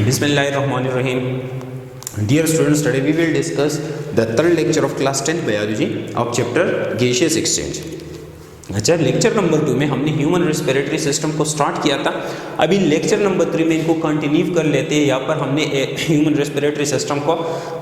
Bismillahirrahmanirrahim. Dear students, today we will discuss the third lecture of class 10 biology of chapter gaseous exchange. अच्छा, lecture number 2 में हमने human respiratory system को start किया था. अभी lecture number 3 में इनको कंटिन्यू कर लेते हैं. यहाँ पर हमने ह्यूमन रेस्पिरेटरी सिस्टम को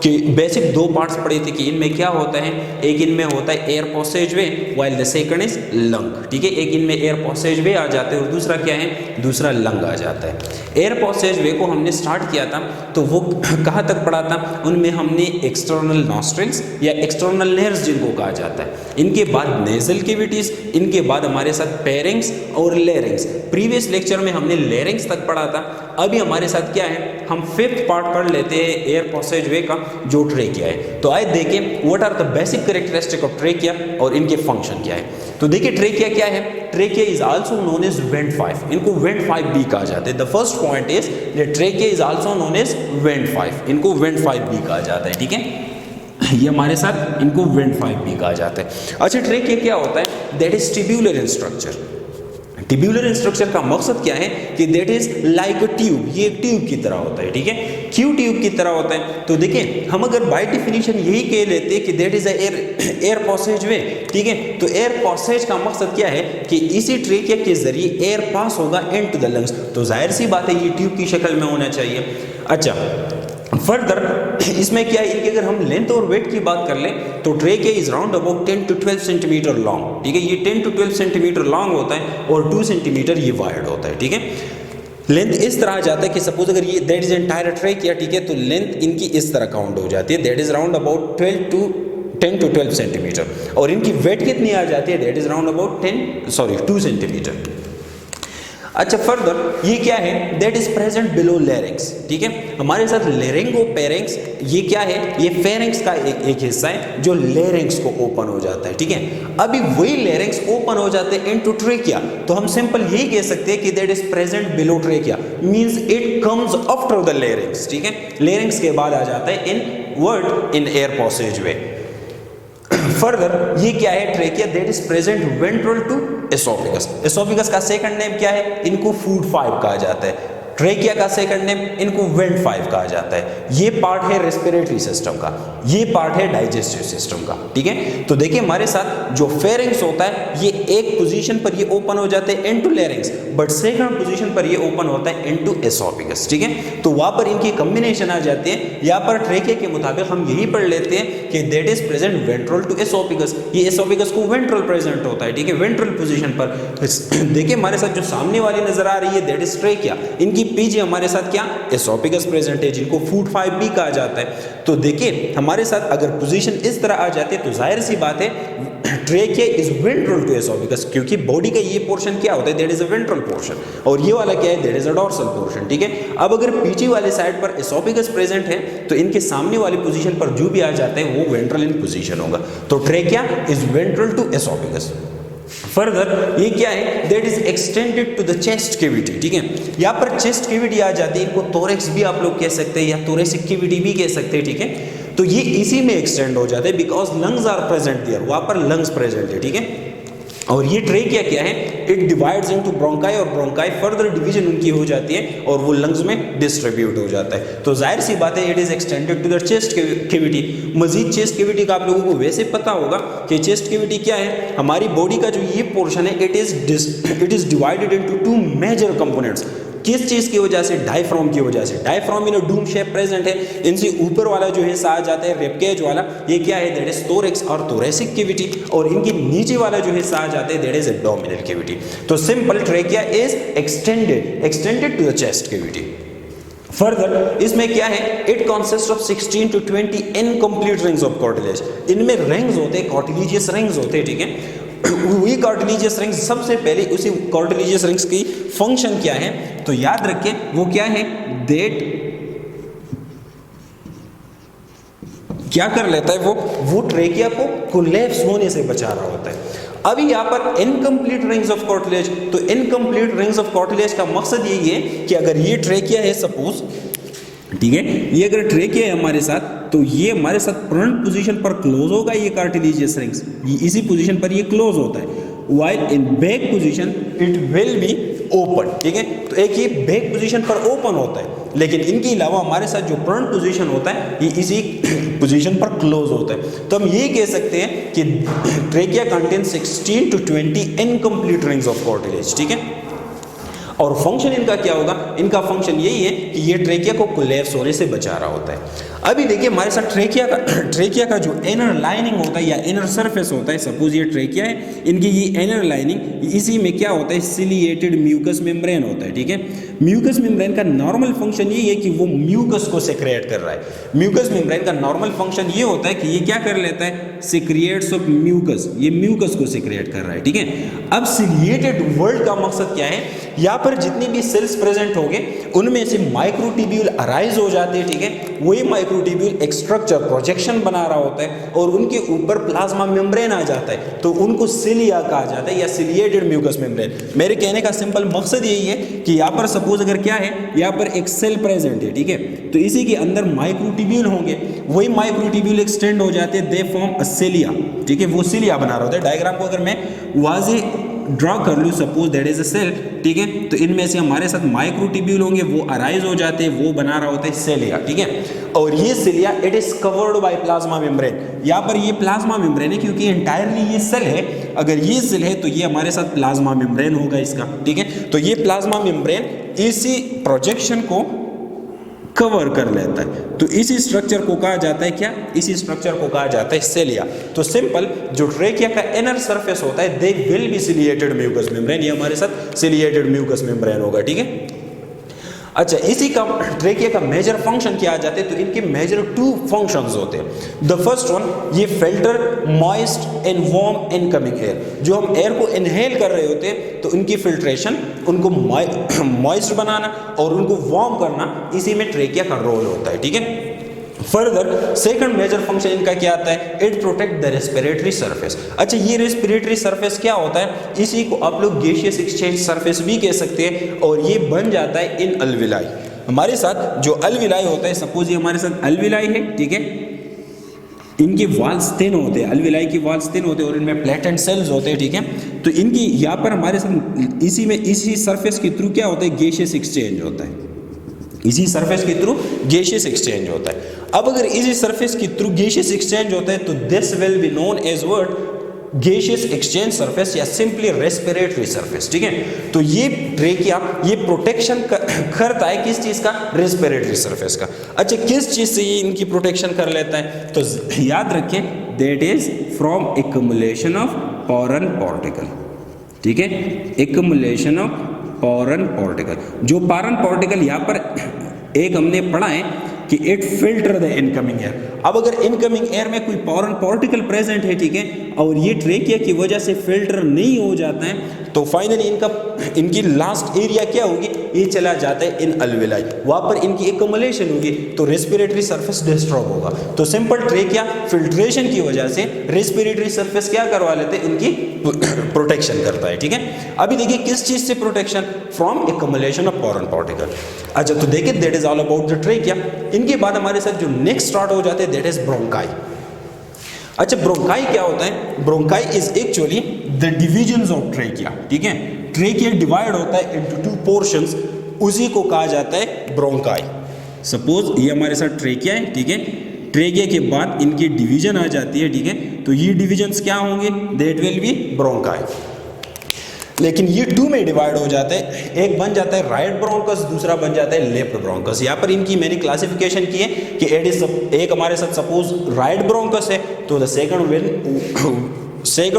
कि बेसिक दो पार्ट्स पढ़े थे कि इनमें क्या होता है. एक इनमें होता है air passage way while the second is lung. ठीक है, एक इनमें एयर पैसेज वे आ जाते हैं और दूसरा क्या है, दूसरा लंग आ जाता है. एयर पैसेज वे को हमने स्टार्ट किया था तो वो कहाँ तक पढ़ा था. उनमें हमने एक्सटर्नल नॉस्ट्रिल्स या एक्सटर्नल नेयर्स जिनको कहा जाता है, इनके बाद नेजल कैविटीज, इनके बाद हमारे साथ पेरिंग्स और लेरिंग्स. प्रीवियस लेक्चर में हमने लेरिंग्स तक पढ़ा था. अभी हमारे साथ क्या है, हम फिफ्थ पार्ट पढ़ लेते हैं एयर पैसेज वे का, जो ट्रेकिया है. तो आइए देखें what are the basic characteristic of trachea और इनके फंक्शन क्या है. तो देखिए ट्रेकिया क्या है. Trachea is also known as vent pipe. इनको वेंट पाइप भी कहा जाता है. The first point is that trachea is also known as vent pipe. इनको वेंट पाइप भी कहा जाता है. ठीक है, ये हमारे साथ इनको वेंट पाइप भी कहा जाता है. अच्छा, ट्रेकिया क्या होता है. That is tubular in structure. Tubular in structure का मकसद क्या है कि that is like a tube. ये एक ट्यूब की तरह होता है. ठीक है, क्यों ट्यूब की तरह होता है. तो देखिए हम अगर बाय डेफिनेशन यही कह लेते हैं कि दैट इज एयर पैसेज वे. ठीक है, तो एयर पैसेज का मकसद क्या है कि इसी ट्रेकिया के जरिए एयर पास होगा इनटू द लंग्स. तो जाहिर सी बात है ये ट्यूब की शक्ल में होना चाहिए. अच्छा, फर्दर इसमें क्या है, इनकी अगर हम लेंथ और वेट की बात कर लें तो trachea is round about 10 to 12 centimetre long. ठीक है, ये 10 to 12 सेंटीमीटर लॉन्ग होता है और 2 सेंटीमीटर ये वाइड होता है. ठीक है, लेंथ इस तरह आ जाता है कि सपोज अगर ये दैट इज एंटायर ट्रेकिया, ठीक है, तो लेंथ इनकी इस तरह काउंट हो जाती है. That is round about 10 to 12 centimetre. और इनकी वेट कितनी आ जाती है, that is round about 2 centimetre. अच्छा, फर्दर ये क्या है, that is present below larynx. ठीक है, हमारे साथ लेरिंगो पेरिंग्स, ये क्या है, ये फेरिंग्स का एक हिस्सा है जो लेरिंग्स को ओपन हो जाता है. ठीक है, अभी वही लेरिंग्स ओपन हो जाते हैं इनटू ट्रेकिया. तो हम सिंपल यही कह सकते हैं कि that is present below trachea, means it comes after the larynx. ठीक है, लेरिंग्स के बाद आ जाता है inward in air passage way. Further ये क्या है, trachea that is present ventral to oesophagus. Oesophagus का सेकंड नेम क्या है, इनको फूड पाइप कहा जाता है. ट्रेकिया का सेकंड नेम इनको वेंट पाइप कहा जाता है. ये पार्ट है रेस्पिरेटरी सिस्टम का, ये पार्ट है डाइजेस्टिव सिस्टम का. ठीक है, तो देखिए हमारे साथ जो फेरिंग्स होता है ये एक पोजीशन पर ये ओपन हो जाते हैं into larynx, but second position पर ये ओपन होता है इनटू एसोफेगस. ठीक है, तो वहां पर इनकी कॉम्बिनेशन आ जाती है. यहाँ पर ट्रेकिया के मुताबिक हम यही पढ़ लेते हैं कि that is present ventral to oesophagus. ये एसोफेगस को वेंट्रल प्रेजेंट होता है. ठीक है, वेंट्रल पोजीशन पर. देखिए हमारे साथ जो सामने वाली नजर आ रही है दैट इज ट्रेकिया. इनकी पीछे हमारे साथ क्या, एसोफेगस प्रेजेंट है जिनको फूड पाइप भी कहा जाता है. तो देखिए हमारे साथ अगर पोजीशन इस तरह आ जाती है तो जाहिर सी बात है trachea is ventral to oesophagus, क्योंकि बॉडी का ये पोर्शन क्या होता है, that is a ventral portion, और ये वाला क्या है, that is a dorsal portion. ठीक है, अब अगर पीछे वाले साइड पर एसोफेगस प्रेजेंट है तो इनके सामने वाली पोजीशन पर जो भी आ जाते हैं वो वेंट्रल इन पोजीशन होगा. तो trachea is ventral to oesophagus. Further ये क्या है, that is extended to the chest cavity. ठीक है, यहाँ पर चेस्ट कैविटी आ जाती है, इनको थोरेक्स भी आप लोग कह सकते हैं या थोरेसिक कैविटी भी कह सकते हैं. ठीक है, तो ये इसी में एक्सटेंड हो जाते हैं because lungs are present there. वहाँ पर लंग्स प्रेजेंट है. ठीक है, और ये ट्रेकिया क्या है, इट डिवाइड्स इनटू ब्रोंकाई, और ब्रोंकाई फर्दर डिवीजन उनकी हो जाती है और वो लंग्स में डिस्ट्रीब्यूट हो जाता है. तो जाहिर सी बात है it is extended to the chest cavity. मजीद चेस्ट कैविटी का आप लोगों को वैसे पता होगा कि चेस्ट कैविटी क्या है, हमारी बॉडी का जो ये पोर्शन है it is divided into 2 major components. किस चीज की वजह से, डायफ्राम की वजह से. Diaphragm in dome shape present है. इनसे ऊपर वाला जो हिस्सा आ जाता है रिबकेज वाला, ये क्या है, दैट इज थोरेक्स और थोरेसिक कैविटी, और इनके नीचे वाला जो हिस्सा आ जाता है दैट इज एब्डोमिनल कैविटी. तो simple trachea is extended to the chest cavity. Further इसमें क्या है, it consist of 16 to 20 incomplete rings of cartilage. इनमें रिंग्स होते हैं, कार्टिलेजियस रिंग्स होते हैं. ठीक है, वही कार्टिलेजियस रिंग्स, सबसे पहले उसी कार्टिलेजियस रिंग्स की फंक्शन क्या है तो याद रखिए वो क्या है, दैट क्या कर लेता है, वो ट्रेकिया को कोलैप्स होने से बचा रहा होता है. अभी यहाँ पर इनकम्प्लीट रिंग्स ऑफ कार्टिलेज, तो इनकम्प्लीट रिंग्स ऑफ कार्टिलेज का मकसद यही है कि अगर ये ट्रेकिया है सपोज, ठीक है, ये अगर ट्रेकिया है हमारे साथ तो ये हमारे साथ फ्रंट पोजीशन पर क्लोज होगा, ये कार्टिलेजियस रिंग्स ये इसी पोजीशन पर ये क्लोज होता है. while in back position it will be open. ठीक है, तो एक ये बैक पोजीशन पर ओपन होता है लेकिन इनके अलावा हमारे साथ जो फ्रंट पोजीशन होता है ये इसी पोजीशन पर क्लोज होता है। तो हम ये कह सकते हैं कि trachea contain 16 to 20 incomplete rings of cartilage, ठीक है। और फंक्शन इनका क्या होगा, इनका फंक्शन यही है कि ये ट्रेकिया को कोलैप्स होने से बचा रहा होता है। अभी देखिए हमारे साथ ट्रेकिया का जो इनर लाइनिंग होता है या इनर सरफेस होता है, सपोज ये ट्रेकिया है, इनकी ये इनर लाइनिंग, इसी में क्या होता है, सिलिएटेड म्यूकस मेम्ब्रेन होता है, ठीक है। म्यूकस मेम्ब्रेन का नॉर्मल फंक्शन ये है कि वो म्यूकस को सेक्रेट कर रहा है। म्यूकस मेम्ब्रेन का नॉर्मल फंक्शन ये होता है कि ये क्या कर लेता है, सिक्रिएट्स ऑफ म्यूकस, ये म्यूकस को सिक्रिएट कर रहा है, ठीक है। अब सिलिएटेड वर्ल्ड का मकसद क्या है, यहाँ पर जितनी भी सेल्स प्रेजेंट होंगे उनमें से माइक्रोट्यूब्यूल अराइज हो जाते हैं, ठीक है। वही माइक्रोट्यूब्यूल एक स्ट्रक्चर प्रोजेक्शन बना रहा होता है और उनके ऊपर प्लाज्मा मेम्ब्रेन आ जाता है, तो उनको सिलिया कहा जाता है या सिलिएटेड म्यूकस मेम्ब्रेन। मेरे कहने का सिंपल मकसद यही है कि यहाँ पर सपोज अगर क्या है, यहाँ पर एक सेल प्रेजेंट है, ठीक है, तो इसी के अंदर माइक्रोट्यूब्यूल होंगे, वही माइक्रोट्यूब्यूल एक्सटेंड हो जाते हैं, दे फॉर्म अ सिलिया, ठीक है, वो सिलिया बना रहा होता है। डायग्राम को अगर मैं वाजे ड्रॉ कर लूँ, suppose that is a cell, ठीक है, तो इनमें से हमारे साथ माइक्रोट्यूब्यूल होंगे, वो अराइज हो जाते हैं, वो बना रहा होता है सिलिया, ठीक है। और ये cilia it is covered by plasma membrane. यहाँ पर ये प्लाज्मा मेम्ब्रेन है क्योंकि एंटायरली ये सेल है, अगर ये सेल है तो ये हमारे साथ प्लाज्मा मेम्ब्रेन होगा इसका, ठीक है। तो ये प्लाज्मा मेम्ब्रेन इसी प्रोजेक्शन को कवर कर लेता है, तो इसी स्ट्रक्चर को कहा जाता है क्या, इसी स्ट्रक्चर को कहा जाता है सिलिया। तो सिंपल जो ट्रेकिया का इनर सरफेस होता है they will be ciliated mucous membrane, ये हमारे साथ सिलिएटेड म्यूकस मेम्ब्रेन होगा, ठीक है। अच्छा, इसी का ट्रेकिया का मेजर फंक्शन क्या आ जाते हैं, तो इनके मेजर 2 फंक्शंस होते हैं। द फर्स्ट वन, ये filter moist and warm incoming air, जो हम एयर को इनहेल कर रहे होते हैं तो उनकी फिल्ट्रेशन, उनको मॉइस्ट बनाना और उनको वार्म करना, इसी में ट्रेकिया का रोल होता है, ठीक है। फर्दर सेकंड मेजर फंक्शन इनका क्या आता है, it protect the respiratory surface. अच्छा, ये रेस्पिरेटरी सरफेस क्या होता है, इसी को आप लोग गैसियस एक्सचेंज सरफेस भी कह सकते हैं, और ये बन जाता है इन अल्विलाई। हमारे साथ जो अल्विलाई होता है, सपोज ये हमारे साथ अल्विलाई है, ठीक है, इनकी वाल्स थिन होते हैं, अल्विलाई की वाल्स थिन होते हैं और इनमें प्लेटेंट सेल्स होते हैं, ठीक है। तो इनकी यहाँ पर हमारे साथ इसी में इसी सरफेस के थ्रू क्या होता है, गैसियस एक्सचेंज होता है, इसी सरफेस के थ्रू गैसियस एक्सचेंज होता है। अब अगर इसी सरफेस के थ्रू गैसियस एक्सचेंज होता है तो this will be known as word gaseous exchange surface या सिंपली रेस्पिरेटरी सरफेस, ठीक है। तो ये ट्रेकिया ये प्रोटेक्शन करता है किस चीज का, रेस्पिरेटरी सरफेस का। अच्छा, किस चीज से ये इनकी प्रोटेक्शन कर लेता है, तो याद रखें that is from accumulation of pollen particle, ठीक है, एक्युमुलेशन ऑफ पॉरन पार्टिकल। जो पॉरन पार्टिकल यहाँ पर एक हमने पढ़ा है कि it filter the incoming air. अब अगर इनकमिंग एयर में कोई पॉरन पार्टिकल प्रेजेंट है, ठीक है, और ये ट्रेकिया की वजह से फिल्टर नहीं हो जाता है, तो फाइनली इनकी लास्ट एरिया क्या होगी, ये चला जाता है इन अल्विलाई, वहाँ पर इनकी एक्युमुलेशन होगी, तो रेस्पिरेटरी सरफेस डिस्टर्ब होगा। तो सिंपल ट्रेकिया फिल्ट्रेशन की वजह से रेस्पिरेटरी सरफेस क्या करवा लेते हैं, इनकी प्रोटेक्शन करता है, ठीक है। अभी देखिए किस चीज से protection, from accumulation of pollen particle. अच्छा, तो देखिए that is all about the trachea. इनके बाद हमारे साथ जो नेक्स्ट स्टार्ट हो जाते हैं दैट इज ब्रोंकाई। अच्छा, ब्रोंकाई क्या होता है, bronchi is actually the divisions of trachea, ठीक है। ट्रेकिया डिवाइड होता है इनटू 2 पोर्शंस, उसी को कहा जाता है ब्रोंकाई। सपोज ये हमारे साथ ट्रेकिया है, ठीक है, ट्रेकिया के बाद इनकी डिवीजन आ जाती है, ठीक है, तो ये डिविजन्स क्या होंगे, दैट विल बी ब्रोंकाई। लेकिन ये 2 में डिवाइड हो जाते हैं, एक बन जाता है राइट ब्रोंकस, दूसरा बन जाता है लेफ्ट ब्रोंकस। यहाँ पर इनकी मैंने क्लासिफिकेशन की है कि एक हमारे साथ सपोज राइट ब्रोंकस है तो the second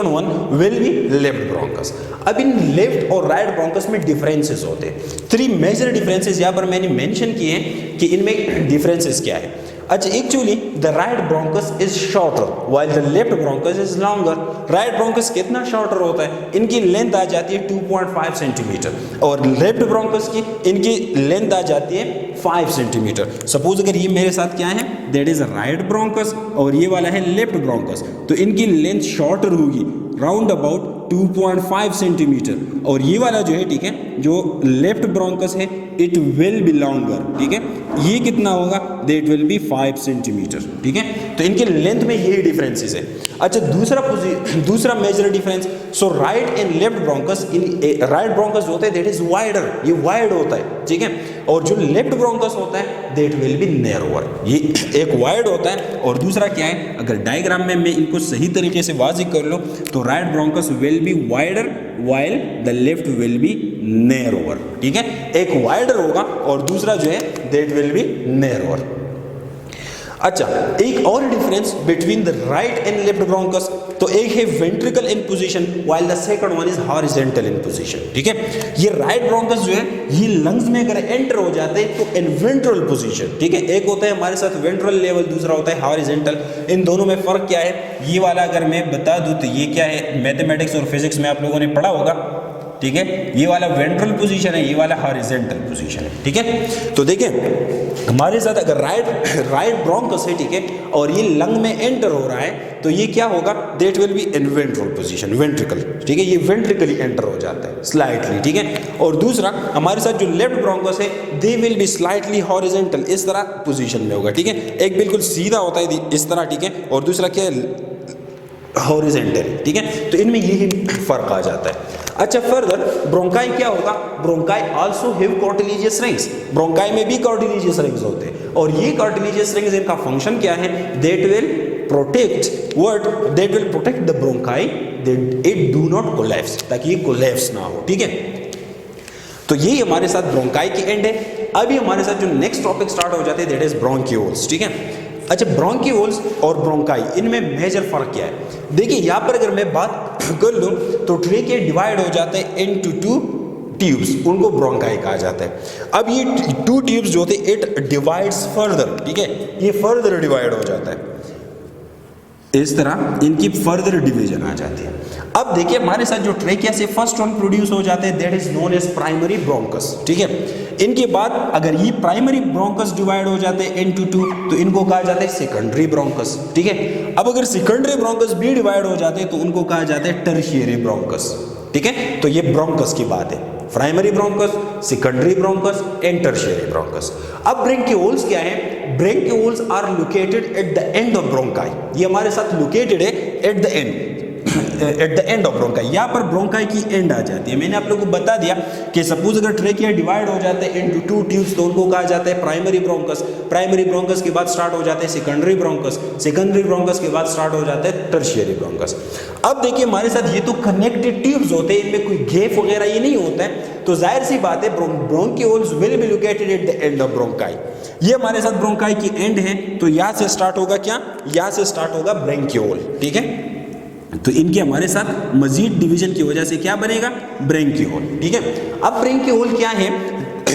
one will be left bronchus. अब इन लेफ्ट और राइट ब्रोंकस में डिफरेंसेस होते हैं, 3 मेजर डिफरेंसेस यहाँ पर मैंने मेंशन किए हैं कि इनमें डिफरेंसेस क्या है। अच्छा, actually the right bronchus is shorter while the left bronchus is longer. Right bronchus कितना शॉर्टर होता है, इनकी लेंथ आ जाती है 2.5 सेंटीमीटर, और लेफ्ट ब्रोंकस की इनकी लेंथ आ जाती है 5 सेंटीमीटर। सपोज अगर ये मेरे साथ क्या है, दैट इज राइट ब्रोंकस और ये वाला है लेफ्ट ब्रोंकस, तो इनकी लेंथ शॉर्टर होगी राउंड अबाउट 2.5 सेंटीमीटर, और ये वाला जो है, ठीक है, जो लेफ्ट ब्रोंकस है इट विल बी लॉन्गर, ठीक है, ये कितना होगा, दैट विल बी 5 सेंटीमीटर, ठीक है। तो इनके लेंथ में यही डिफरेंसेस है। अच्छा, दूसरा major difference, so right and left bronchus, in right bronchus जो होता है दैट इज वाइडर, ये वाइड होता है, ठीक है, और जो लेफ्ट ब्रोंकस होता है दैट विल बी नैरोअर। ये एक वाइड होता है और दूसरा क्या है, अगर डायग्राम में मैं इनको सही तरीके से वाज़िह कर लूँ तो right bronchus will be wider while the left will be narrower. ठीक है, एक वाइडर होगा और दूसरा जो है दैट विल बी नैरोअर। अच्छा, एक और difference between the right and left bronchus, तो एक है ventricle in position while the second one is horizontal in position. ठीक है, ये राइट ब्रोंकस जो है ये लंग्स में अगर एंटर हो जाते हैं तो इन वेंट्रल पोजीशन। ठीक है, एक होता है हमारे साथ वेंट्रल लेवल, दूसरा होता है हॉरिजॉन्टल। इन दोनों में फर्क क्या है, ये वाला अगर मैं बता दूं तो ये क्या है, मैथमेटिक्स और फिजिक्स में आप लोगों ने पढ़ा होगा। ठीक है, ये वाला वेंट्रल पोजीशन है, ये वाला हॉरिजॉन्टल पोजीशन है। ठीक है, तो देखिए हमारे साथ अगर राइट ब्रोंकस है, ठीक है, और ये लंग में एंटर हो रहा है तो ये क्या होगा, that will be in ventral position, ventricle. ठीक है, ये वेंट्रिकली एंटर हो जाता है स्लाइटली। ठीक है, और दूसरा हमारे साथ जो लेफ्ट ब्रोंकस है they will be slightly horizontal, इस तरह पोजीशन में होगा। ठीक है, एक बिल्कुल सीधा होता है इस तरह। ठीक है, और दूसरा क्या है, हॉरिजॉन्टल। ठीक है, तो इनमें यही फर्क आ जाता है। अच्छा, फर्दर ब्रोंकाई क्या होगा, bronchi also have cartilaginous rings, bronchi में भी कार्टिलेजियस रिंग्स होते हैं और ये कार्टिलेजियस रिंग्स इनका फंक्शन क्या है, that will protect what, that will protect the bronchi that it do not collapse, ताकि ये कोलैप्स ना हो। ठीक है, तो ये हमारे साथ ब्रोंकाई की एंड है। अभी हमारे साथ जो नेक्स्ट टॉपिक स्टार्ट हो जाते हैं दैट इज ब्रोंकियोल्स। ठीक है, अच्छा, ब्रोंकियोल्स और ब्रोंकाई इनमें मेजर फर्क क्या है, देखिए यहाँ पर अगर मैं बात कर लूँ तो ट्रेकिया डिवाइड हो जाते हैं इनटू टू ट्यूब्स, उनको ब्रोंकाई कहा जाता है। अब ये टू ट्यूब्स जो होते हैं इट डिवाइड्स फर्दर। ठीक है, ये फर्दर डिवाइड हो जाता है, इस तरह इनकी फर्दर डिवीजन आ जाती है। अब देखिए हमारे साथ जो ट्रेकिया से फर्स्ट वन प्रोड्यूस हो जाते हैं that is known as primary bronchus. ठीक है, इनके बाद अगर ये प्राइमरी ब्रोंकस डिवाइड हो जाते हैं इनटू टू तो इनको कहा जाता है सेकेंडरी ब्रोंकस। ठीक है, अब अगर सेकेंडरी ब्रोंकस भी डिवाइड हो जाते हैं तो उनको कहा जाता है टर्शियरी ब्रोंकस। ठीक है, तो ये ब्रोंकस की बात है, primary bronchus, secondary bronchus and tertiary bronchus. अब ब्रोंकियोल्स क्या है, bronchioles are located at the end of bronchi, ये हमारे साथ लोकेटेड है at the end of bronchi, यहाँ पर ब्रोंकाई की एंड आ जाती है। मैंने आप लोगों को बता दिया कि सपोज अगर ट्रेकिया डिवाइड हो जाते हैं इनटू टू ट्यूब्स तो उनको कहा जाता है प्राइमरी ब्रोंकस, प्राइमरी ब्रोंकस के बाद स्टार्ट हो जाते हैं सेकेंडरी ब्रोंकस, सेकेंडरी ब्रोंकस के बाद स्टार्ट हो जाते हैं टर्शियरी ब्रोंकस। अब देखिए हमारे साथ ये तो कनेक्टेड ट्यूब्स होते हैं, इनमें कोई गैप वगैरह ये नहीं होता है, तो जाहिर सी बात है bronchioles will be located at the end of bronchi. ये हमारे साथ ब्रोंकाई की एंड है, तो यहाँ से स्टार्ट होगा क्या, यहाँ से स्टार्ट होगा ब्रोंकियोल। ठीक है, तो इनके हमारे साथ मजीद डिवीजन की वजह से क्या बनेगा, ब्रोंकियोल। ठीक है, अब ब्रोंकियोल क्या है,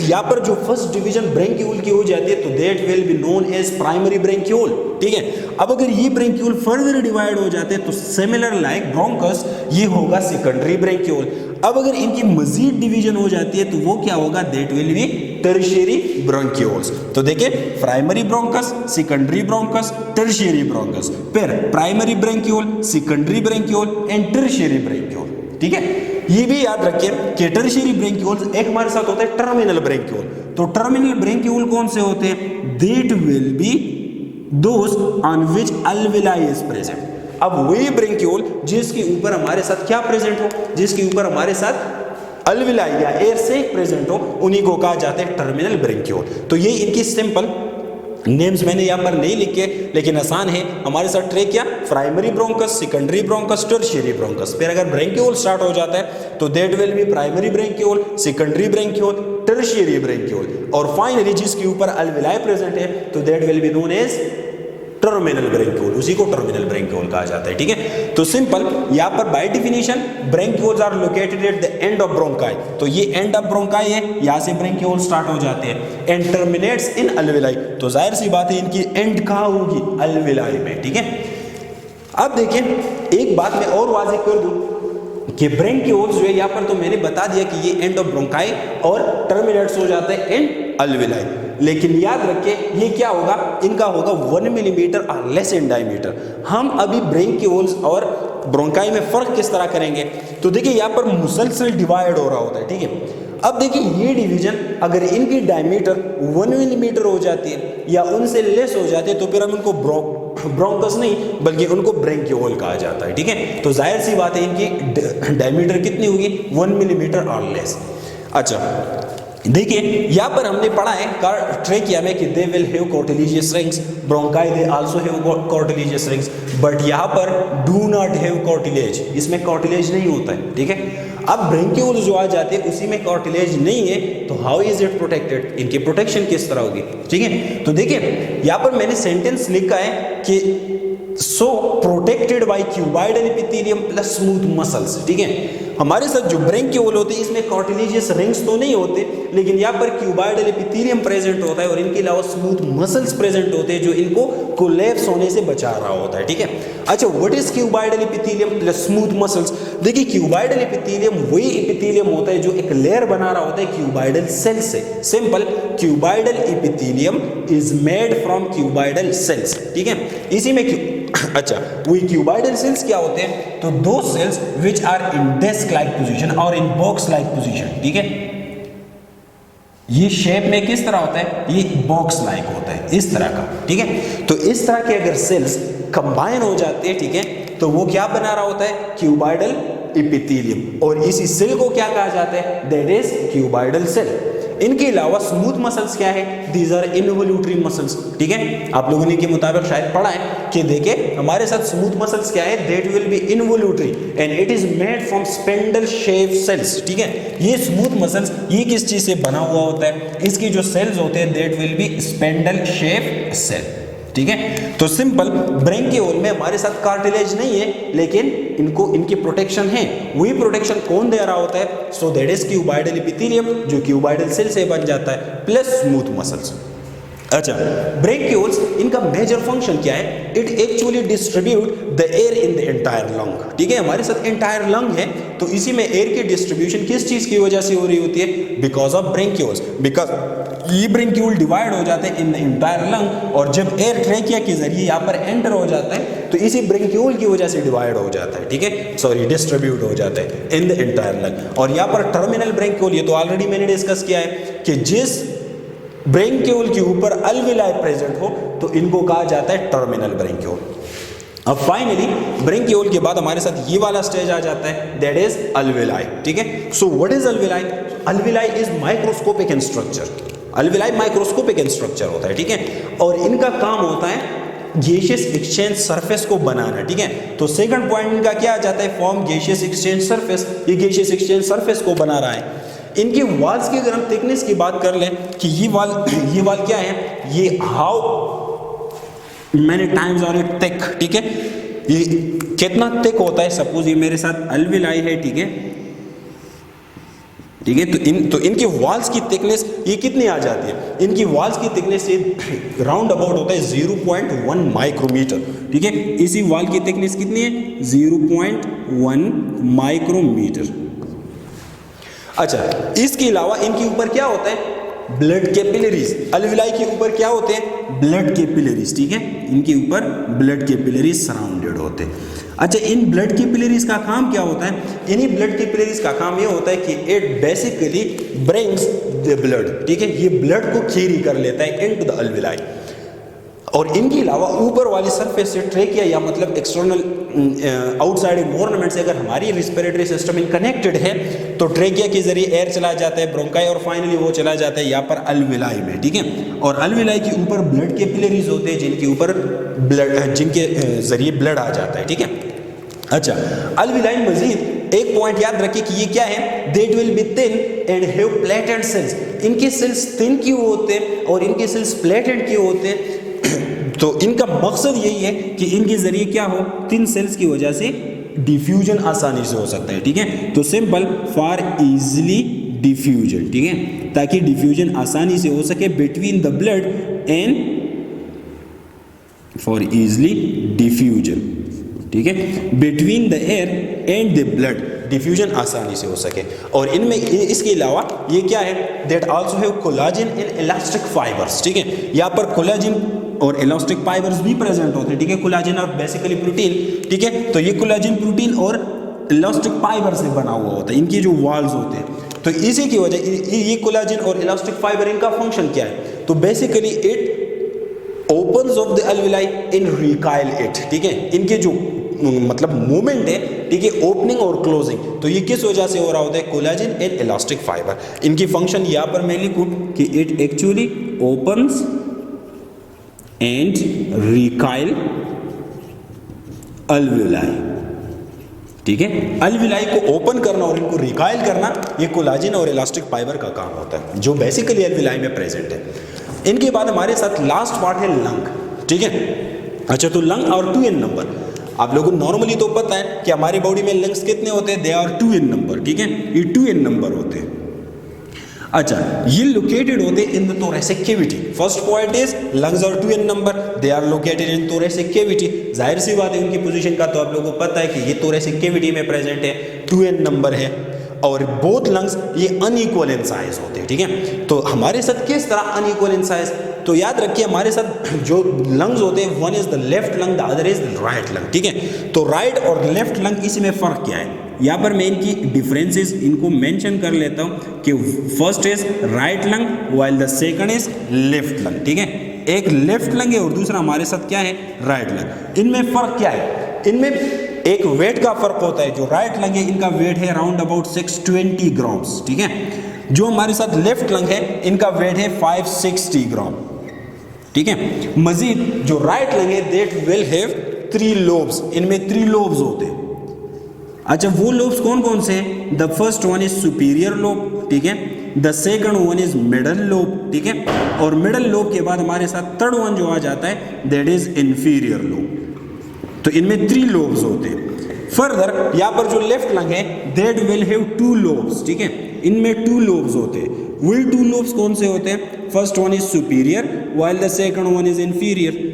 यहाँ पर जो फर्स्ट डिवीजन ब्रोंकियोल की हो जाती है तो that will be known as primary bronchiole. ठीक है, अब अगर ये ब्रोंकियोल फर्दर डिवाइड हो जाते हैं तो सिमिलर लाइक ब्रोंकस ये होगा सेकेंडरी ब्रोंकियोल। अब अगर इनकी मजीद डिवीजन हो जाती है तो वो क्या होगा, that will be tertiary bronchioles. तो देखिए primary bronchus, secondary bronchus, tertiary bronchus, फिर primary bronchiole, secondary bronchiole and tertiary bronchiole. ठीक है, ये भी याद रखिए कि टर्शियरी ब्रोंकियोल्स एक हमारे साथ होता है टर्मिनल ब्रोंकियोल। तो टर्मिनल ब्रोंकियोल कौन से होते हैं, that will be those on which alveoli is present. अब वही ब्रोंकियोल जिसके ऊपर हमारे साथ क्या प्रेजेंट हो, जिसके ऊपर हमारे साथ अल्वेलाई या एयर से प्रेजेंट हो, उन्हीं को कहा जाता है टर्मिनल ब्रोंकियोल। तो ये इनकी सिंपल नेम्स मैंने यहाँ पर नहीं लिखे लेकिन आसान है। हमारे साथ trachea, primary bronchus, secondary bronchus, tertiary bronchus. फिर अगर ब्रोंकियोल स्टार्ट हो जाता है तो that will be primary bronchiole, secondary bronchiole, tertiary bronchiole और फाइनली जिसके ऊपर अल्वेलाई प्रेजेंट है तो that will be known as terminal bronchiole, उसी को टर्मिनल ब्रोंकियोल कहा जाता है। ठीक है, तो सिंपल यहाँ पर by definition bronchioles are located at the end of bronchi, तो ये एंड ऑफ ब्रोंकाई है, यहाँ से ब्रोंकियोल स्टार्ट हो जाते हैं एंड टर्मिनेट्स इन अल्वेलाई। तो जाहिर सी बात है इनकी एंड कहाँ होगी, अल्वेलाई में। ठीक है, अब देखिए एक बात मैं और वाज़ेह कर दूं कि ब्रोंकियोल्स जो है यहाँ पर तो मैंने बता दिया कि ये एंड ऑफ ब्रोंकाई और टर्मिनेट्स हो जाते हैं इन अल्वेलाई, लेकिन याद रखिए ये क्या होगा, इनका होगा 1 मिलीमीटर और लेस इन डायमीटर। हम अभी ब्रोंकियोल्स और ब्रोंकाई में फर्क किस तरह करेंगे, तो देखिए यहाँ पर मुसलसल डिवाइड हो रहा होता है। ठीक है, अब देखिए ये डिवीजन अगर इनकी डायमीटर 1 मिलीमीटर हो जाती है या उनसे लेस हो जाती है तो फिर हम उनको ब्रोंकस नहीं बल्कि उनको ब्रोंकियोल कहा जाता है। ठीक है, तो जाहिर सी बात है इनकी डायमीटर कितनी होगी, 1 मिलीमीटर और लेस। अच्छा, देखिए यहाँ पर हमने पढ़ा है ट्रेकिया में कि they will have cartilaginous rings, bronchi they also have cartilaginous rings, but यहाँ पर डू नॉट हैव कार्टिलेज, इसमें कार्टिलेज नहीं होता है, ठीक है। अब ब्रेंक्यूल्स जो आ जाते हैं उसी में कार्टिलेज नहीं है, तो हाउ इज इट प्रोटेक्टेड, इनकी प्रोटेक्शन किस तरह होगी, ठीक है। तो देखिए यहाँ पर मैंने सेंटेंस लिखा है कि so protected by cuboidal epithelium plus smooth muscles, ठीक है। हमारे साथ जो ब्रेंक्यूल होते हैं इसमें कार्टिलेजियस रिंग्स तो नहीं होते, लेकिन यहाँ पर क्यूबाइडल एपिथेलियम प्रेजेंट होता है और इनके अलावा स्मूथ मसल्स प्रेजेंट होते हैं जो इनको कोलैप्स होने से बचा रहा होता है, ठीक है। अच्छा, what is cuboidal epithelium plus smooth muscles? देखिए क्यूबाइडल एपिथेलियम वही एपिथेलियम होता है जो एक लेयर बना रहा होता है क्यूबाइडल सेल से। Simple, cuboidal epithelium is made from cuboidal cells, ठीक है। इसी में अच्छा, वही क्यूबाइडल सेल्स क्या होते हैं? तो दो cells which are in desk like position और इन बॉक्स लाइक पोजीशन, ठीक है। ये शेप में किस तरह होता है? ये बॉक्स लाइक होता है, इस तरह का, ठीक है। तो इस तरह के अगर सेल्स कंबाइन हो जाते हैं, ठीक है, तो वो क्या बना रहा होता है? क्यूबाइडल एपिथेलियम, और इसी सेल को क्या कहा जाता है? That is cuboidal cell. इनके अलावा स्मूथ मसल्स क्या है? दीज आर इनवोल्यूटरी मसल्स, ठीक है। आप लोगों ने के मुताबिक शायद पढ़ा है कि देखिए हमारे साथ स्मूथ मसल्स क्या है? That will be involuntary and it is made from spindle shape cells, ठीक है। ये स्मूथ मसल्स ये किस चीज से बना हुआ होता है? इसकी जो सेल्स होते हैं that will be spindle shape cell, ठीक है। तो सिंपल, ब्रेंकियोल में हमारे साथ कार्टिलेज नहीं है, लेकिन इनको इनकी प्रोटेक्शन है। वही प्रोटेक्शन कौन दे रहा होता है? So that is cuboidal epithelium जो क्यूबाइडल सेल से बन जाता है प्लस स्मूथ मसल्स। अच्छा, ब्रेंकियोल्स इनका मेजर फंक्शन क्या है? It actually distribute the air in the entire lung, ठीक है। हमारे साथ एंटायर लंग है, तो इसी में एयर की डिस्ट्रीब्यूशन किस चीज की वजह से हो रही होती है? बिकॉज ऑफ ब्रेंकियोल्स, बिकॉज ये ब्रेंक्यूल डिवाइड हो जाते हैं इन द एंटायर लंग, और जब एयर ट्रेकिया के जरिए यहाँ पर एंटर हो जाता है तो इसी ब्रेंक्यूल की वजह से डिवाइड हो जाता है, ठीक है, सॉरी डिस्ट्रीब्यूट हो जाता है इन द एंटायर लंग। और यहाँ पर टर्मिनल ब्रेंक्यूल, ये तो ऑलरेडी मैंने डिस्कस किया है कि जिस ब्रेंक्यूल के ऊपर अल्विलाई प्रेजेंट हो तो इनको कहा जाता है टर्मिनल ब्रेंक्यूल। अब फाइनली ब्रेंक्यूल के बाद हमारे साथ ये वाला स्टेज आ जाता है, दैट इज अल्विलाई, ठीक है। So what is alveoli? Alveoli is microscopic in structure, alveoli microscopic in structure होता है, ठीक है। और इनका काम होता है गैसियस एक्सचेंज सरफेस को बनाना, ठीक है। तो सेकंड पॉइंट इनका क्या आ जाता है? फॉर्म गैसियस एक्सचेंज सरफेस, ये गैसियस एक्सचेंज सरफेस को बना रहा है। इनकी वॉल्स की अगर हम थिकनेस की बात कर लें कि ये वाल क्या है? ये how many times are it thick, ठीक है, ये कितना थिक होता है। सपोज ये मेरे साथ अल्विलाई है, ठीक है, ठीक है। तो इनकी वॉल्स की थिकनेस ये कितनी आ जाती है? इनकी वॉल्स की थिकनेस ये राउंड अबाउट होता है 0.1 माइक्रोमीटर, ठीक है। इसी वॉल की थिकनेस कितनी है? 0.1 माइक्रोमीटर। अच्छा, इसके अलावा इनके ऊपर क्या होता है? Blood capillaries. अल्विलाई के ऊपर क्या होते हैं? ब्लड कैपिलरीज, ठीक है, इनके ऊपर ब्लड कैपिलरीज सराउंडेड होते हैं। अच्छा, इन ब्लड कैपिलरीज का काम क्या होता है? इन्हीं ब्लड कैपिलरीज का काम ये होता है कि it basically brings the blood, ठीक है, ये ब्लड को कैरी कर लेता है इनटू द अल्विलाई। और इनके अलावा ऊपर वाली सरफेस से ट्रेकिया या मतलब एक्सटर्नल आउटसाइड ऑर्नामेंट से अगर हमारी रिस्पिरेटरी सिस्टम इन कनेक्टेड है तो ट्रेकिया के जरिए एयर चला जाता है ब्रोंकाई और फाइनली वो चला जाता है यहाँ पर अल्विलाई में, ठीक है। और अल्विलाई के ऊपर ब्लड कैपिलरीज होते हैं जिनके ऊपर ब्लड, जिनके जरिए ब्लड आ जाता है, ठीक है। अच्छा, अल्विलाई मजीद एक पॉइंट याद रखिए कि ये क्या है? That will be thin and have plated cells. इनके सेल्स थिन क्यों होते हैं और इनके सेल्स प्लेटेड क्यों होते हैं? तो इनका मकसद यही है कि इनके जरिए क्या हो? थिन सेल्स की वजह से डिफ्यूजन आसानी से हो सकता है, ठीक है। तो सिंपल, फॉर इजीली डिफ्यूजन, ठीक है, ताकि डिफ्यूजन आसानी से हो सके between the blood and, for easily diffusion, ठीक है, between the air and the blood, diffusion आसानी से हो सके। और इनमें इसके अलावा ये क्या है? That also have collagen and elastic fibres, ठीक है। यहाँ पर कोलाजन और इलास्टिक फाइबर्स भी प्रेजेंट होते हैं, ठीक है। कोलाजन और बेसिकली प्रोटीन, ठीक है। तो ये कोलाजन प्रोटीन और इलास्टिक फाइबर से बना हुआ होता है, इनकी जो वॉल्स होते हैं। तो इसी की वजह ये कोलाजन और इलास्टिक फाइबर, इनका फंक्शन क्या है? तो basically it opens of the alveoli in recoil it, ठीक है। इनके जो मतलब मूवमेंट है, ठीक है, ओपनिंग और क्लोजिंग, तो ये किस वजह से हो रहा होता है, कोलाजन एंड इलास्टिक फाइबर। इनकी फंक्शन यहाँ पर मैं लिखूं कि it actually opens and recoil alveoli, ठीक है, अल्वियोलाई को ओपन करना और इनको रिकाइल करना, ये कोलाजन और इलास्टिक फाइबर का काम होता है जो बेसिकली अल्वियोलाई में प्रेजेंट है। इनके बाद हमारे साथ लास्ट पार्ट है लंग, ठीक है। अच्छा, तो लंग और 2n नंबर, आप लोगों को नॉर्मली तो पता है कि हमारी बॉडी में लंग्स कितने होते हैं, दे आर 2n नंबर, ठीक है, ये 2n नंबर होते हैं। अच्छा, ये लोकेटेड होते in the thoracic cavity. First point is lungs are 2n number, they are located in thoracic cavity. जाहिर सी बात है उनकी पोजीशन का तो आप लोगों को पता है कि ये थोरैसिक कैविटी में प्रेजेंट है, 2n नंबर है, और बोथ लंग्स ये अनइक्वल इन साइज होते हैं, ठीक है। तो हमारे साथ किस तरह अनइक्वल इन साइज, तो याद रखिए हमारे साथ जो लंग्स होते हैं, one is the left lung, the other is the right lung, ठीक है। तो राइट और लेफ्ट लंग, इसमें फर्क क्या है, यहाँ पर मैं इनकी डिफरेंसेस इनको मेंशन कर लेता हूँ कि first is right lung while the second is left lung, ठीक है। एक लेफ्ट लंग है और दूसरा हमारे साथ क्या है, राइट लंग। इनमें फर्क क्या है, इनमें एक वेट का फर्क होता है। जो राइट लंग है इनका वेट है अराउंड अबाउट 620 ग्राम्स, ठीक है। जो हमारे साथ लेफ्ट लंग है इनका वेट है 560 ग्राम, ठीक है। मजीद जो राइट लंग है दैट विल हैव 3 लोब्स, इनमें 3 लोब्स होते हैं। अच्छा, वो लोब्स कौन कौन से हैं, the first one is superior lobe, ठीक है, the second one is middle lobe, ठीक है, और मिडल लोब के बाद हमारे साथ थर्ड वन जो आ जाता है दैट इज इंफीरियर लोब। तो इनमें 3 लोब्स होते हैं। फर्दर यहाँ पर जो लेफ्ट लंग है दैट विल हैव 2 लोब्स, ठीक है, इनमें 2 लोब्स होते हैं। वही 2 लोब्स कौन से होते हैं, first one is superior while the second one is inferior.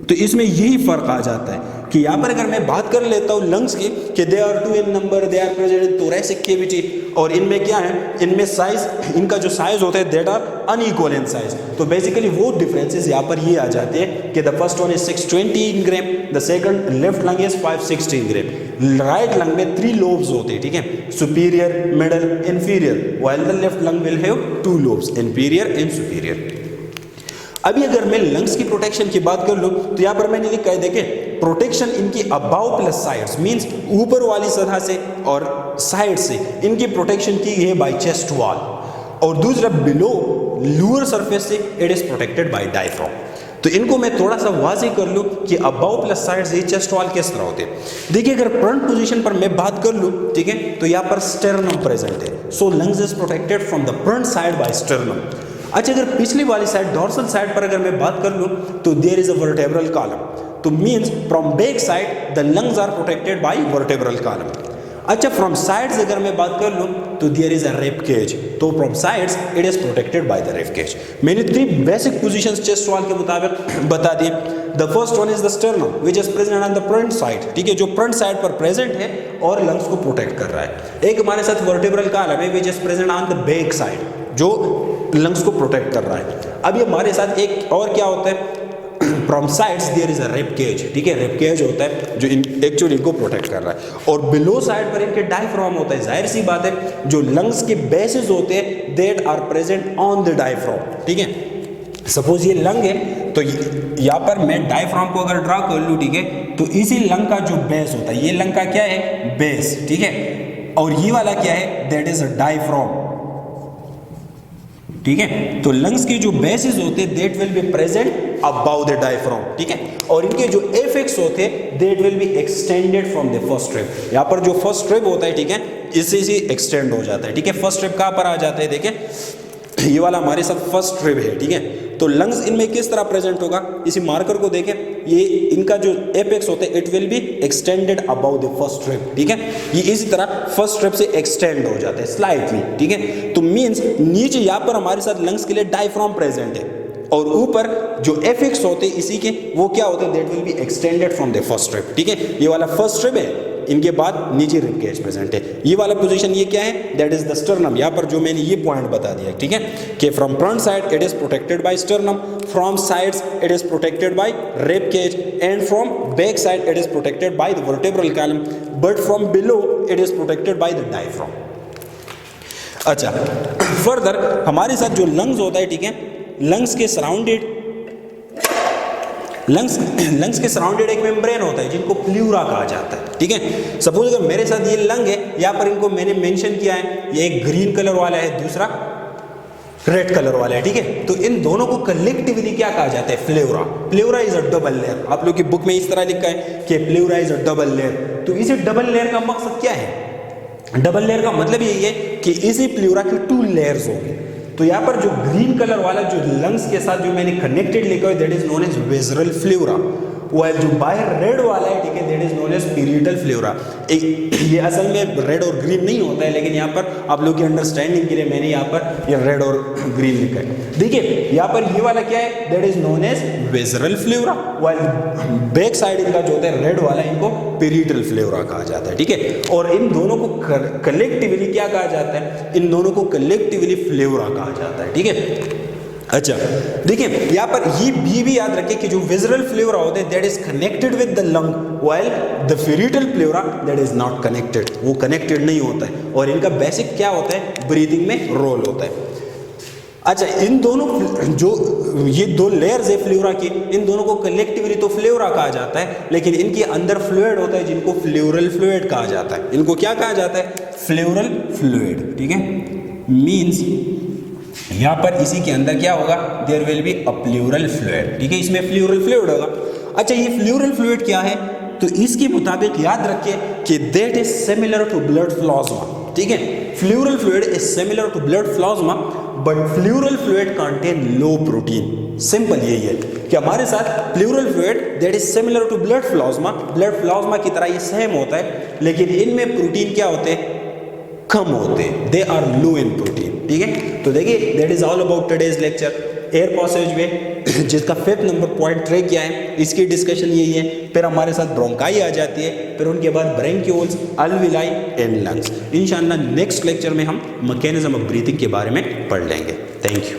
तो इसमें यही फर्क आ जाता है कि यहाँ पर अगर मैं बात कर लेता हूँ लंग्स की कि they are 2n number, they are present in thoracic cavity, और इनमें क्या है, इनमें साइज, इनका जो साइज होता है that are unequal in size. तो बेसिकली वो डिफरेंसेस यहाँ पर ये आ जाते हैं कि the first one is 620 gram, the second left lung is 560 gram. Right lung में 3 लोब्स होते हैं, ठीक है, superior, middle, inferior, while the left lung will have 2 lobes, inferior and superior. अभी अगर मैं लंग्स की प्रोटेक्शन की बात कर लूं तो यहां पर मैंने लिखा है, देखिए, प्रोटेक्शन इनकी अबाव प्लस साइड्स, मींस ऊपर वाली सतह से और साइड से इनकी प्रोटेक्शन की है बाय चेस्ट वॉल, और दूसरा बिलो लोअर सरफेस से it is protected bye diaphragm. तो इनको मैं थोड़ा सा वाज़ेह कर लूं कि अबाव प्लस साइड्स ये चेस्ट वॉल किस तरह होते हैं। देखिए, अगर फ्रंट पोजीशन पर मैं बात कर लूं, ठीक है, तो यहाँ पर स्टेर्नम प्रेजेंट है, so lungs is protected from the front side by sternum. अच्छा, अगर पिछली वाली साइड डॉर्सल साइड पर अगर मैं बात कर लूं तो there is a vertebral column, तो means from back side the lungs are protected by vertebral column. अच्छा, फ्रॉम साइड्स अगर मैं बात कर लूं तो there is a rib cage, तो from sides it is protected by the rib cage. मैंने 3 बेसिक पोजीशंस चेस्ट वॉल के मुताबिक बता दिए। The first one is the sternum which is present on the front side, ठीक है, जो front side पर प्रेजेंट है और लंग्स को प्रोटेक्ट कर रहा है। एक हमारे साथ वर्टेब्रल कॉलम है which is present on the back side, जो लंग्स को प्रोटेक्ट कर रहा है। अभी हमारे साथ एक और क्या होता है, from sides there is a rib cage, ठीक है, रिब केज होता है जो एक्चुअली इनको प्रोटेक्ट कर रहा है, और बिलो साइड पर इनके डायफ्राम होता है। जाहिर सी बात है जो लंग्स के बेसिस होते हैं that are present on the diaphragm, ठीक है। सपोज ये लंग है तो यहाँ पर मैं डायफ्राम को अगर ड्रा कर लूँ, ठीक है, तो इसी लंग का जो बेस होता है, ये लंग का क्या है, बेस, ठीक है, और ये वाला क्या है, दैट इज अ डायफ्राम, ठीक है। तो लंग्स के जो बेसिस होते हैं that will be present about the diaphragm, ठीक है, और इनके जो एफेक्ट्स होते हैं that will be extended from the first rib. यहाँ पर जो फर्स्ट रिब होता है, ठीक है, इससे से एक्सटेंड हो जाता है, ठीक है। फर्स्ट रिब कहाँ पर आ जाता है, देखिए ये वाला हमारे साथ फर्स्ट रिब है, ठीक है। तो लंग्स इनमें किस तरह प्रेजेंट होगा, इसी मार्कर को देखें, ये इनका जो एपेक्स होते हैं it will be extended about the first rib, ठीक है। ये इसी तरह फर्स्ट रिब से एक्सटेंड हो जाता है स्लाइटली, ठीक है। तो मींस नीचे यहाँ पर हमारे साथ लंग्स के लिए डायफ्राम प्रेजेंट है, और ऊपर जो एपेक्स होते हैं इसी के वो क्या होते हैं, that will be extended from the first rib, ठीक है। ये वाला फर्स्ट रिब है, इनके बाद नीचे रिब केज प्रेजेंट है। ये वाला पोजीशन ये क्या है, दैट इज द स्टर्नम। यहाँ पर जो मैंने ये पॉइंट बता दिया, ठीक है, कि from front side it is protected by sternum, from sides it is protected by rib cage, and from back side it is protected by the vertebral column, but from below it is protected by the diaphragm. अच्छा, further हमारे साथ जो lungs होता है, ठीक है, lungs के surrounded lungs के सराउंडेड एक मेम्ब्रेन होता है जिनको प्लूरा कहा जाता है, ठीक है। सपोज अगर मेरे साथ ये लंग है, यहाँ पर इनको मैंने मेंशन किया है, ये एक ग्रीन कलर वाला है, दूसरा रेड कलर वाला है, ठीक है। तो इन दोनों को कलेक्टिवली क्या कहा जाता है? Pleura. Pleura is a double layer. आप लोग की बुक में इस तरह लिखा है कि pleura is a double layer. तो इसी डबल लेयर का मकसद क्या है? डबल लेयर का मतलब यही है कि इसी प्लूरा की 2 लेयर्स होंगे। तो यहाँ पर जो ग्रीन कलर वाला जो लंग्स के साथ जो मैंने कनेक्टेड लिखा है that is known as visceral pleura, वो जो बाहर रेड वाला है, ठीक है, that is known as parietal pleura. ये असल में रेड और ग्रीन नहीं होता है, लेकिन यहाँ पर आप लोग की अंडरस्टैंडिंग के लिए मैंने यहाँ पर ये रेड और ग्रीन लिखा है। देखिए यहाँ पर ये वाला क्या है? That is known as visceral pleura, while back side इनका जो होता है रेड वाला, इनको पैरिटल प्लूरा कहा जाता है, ठीक है। और इन दोनों को कलेक्टिवली क्या कहा जाता है? इन दोनों को कलेक्टिवली प्लूरा कहा जाता है, ठीक है। अच्छा देखिए यहाँ पर ये भी याद रखिए कि जो विसरल प्लूरा होते हैं that is connected with the lung, while the parietal pleura that is not connected, वो कनेक्टेड नहीं होता है। और इनका बेसिक क्या होता है? ब्रीदिंग में रोल होता है। अच्छा, इन दोनों जो ये 2 लेयर्स है प्लूरा की, इन दोनों को कलेक्टिवली तो प्लूरा कहा जाता है, लेकिन इनके अंदर फ्लूइड होता है जिनको प्लूरल फ्लूइड कहा जाता है। इनको क्या कहा जाता है? प्लूरल फ्लूइड, ठीक है। मीन्स यहाँ पर इसी के अंदर क्या होगा? There will be a pleural fluid, ठीक है, इसमें प्लूरल फ्लूइड होगा। अच्छा, ये प्लूरल फ्लूइड क्या है? तो इसके मुताबिक याद रखिए कि that is similar to blood plasma, ठीक है। Pleural fluid is similar to blood plasma but pleural fluid contain low protein. Simple यही है कि हमारे साथ pleural fluid that is similar to blood plasma की तरह ये सेम होता है, लेकिन इनमें प्रोटीन क्या होते हैं? कम होते हैं, they are low in protein, ठीक है। तो देखिए that is all about today's lecture air passages way, जिसका 5th नंबर पॉइंट ट्रे किया है, इसकी डिस्कशन यही है। फिर हमारे साथ ब्रोंकाई आ जाती है, फिर उनके बाद ब्रेंक्यूल्स, अल्विलाई एंड लंग्स। इंशाअल्लाह नेक्स्ट लेक्चर में हम मैकेनिज्म ऑफ ब्रीथिंग के बारे में पढ़ लेंगे। Thank you.